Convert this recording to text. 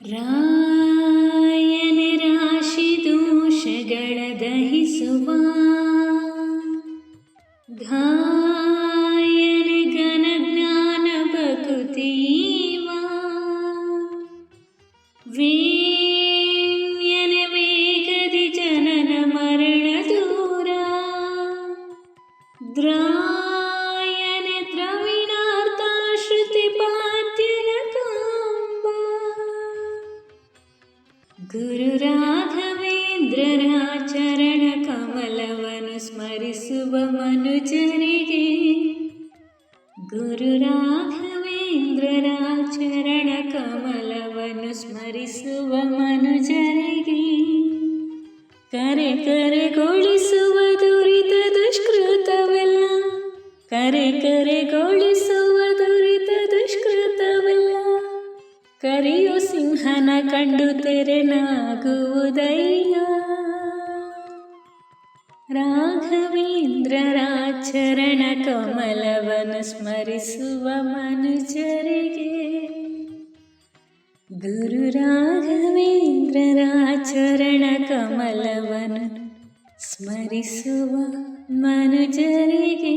ರಾಯನ ರಾಶಿ ದೋಷಗಳ ದಹಿಸುವ ಗಾಯನ ಘನ ಜ್ಞಾನ ಭಕುತೀವ ವೇಮ್ಯನ ವೇಗದಿ ಜನನ ಮರಣ ದೂರ ದ್ರಾಯನ ದ್ರವಿಣಾರ್ಥ ಶ್ರುತಿ ಪಾದ್ಯನ ಕಾಂಬ ಗುರು ರಾಘವೇಂದ್ರರ ಚರಣ ಕಮಲವನ್ನು ಸ್ಮರಿಸುವ ಮನುಜರಿಗೆ ಗುರು ರಾಘವೇಂದ್ರರ ಚರಣ ಕಮಲವನ್ನು ಸ್ಮರಿಸುವ ಮನುಜರಿಗೆ ಕರೆ ಕರೆಗೊಳಿಸುವ ದುರಿತ ದುಷ್ಕೃತವೆಲ್ಲ ಕರೆ ಕರೆಗೊಳಿಸುವ ದುರಿತ ದುಷ್ಕೃತವೆಲ್ಲ ಕರೆಯು ಸಿಂಹನ ಕಂಡು ತೆರೆನಾಗುವುದಯ್ಯ ರಾಘವೇಂದ್ರರ ಚರಣ ಕಮಲವನ್ನು ಸ್ಮರಿಸುವ ಮನುಜರಿಗೆ ಗುರು ರಾಘವೇಂದ್ರರ ಚರಣ ಕಮಲವನ್ನು ಸ್ಮರಿಸುವ ಮನುಜರಿಗೆ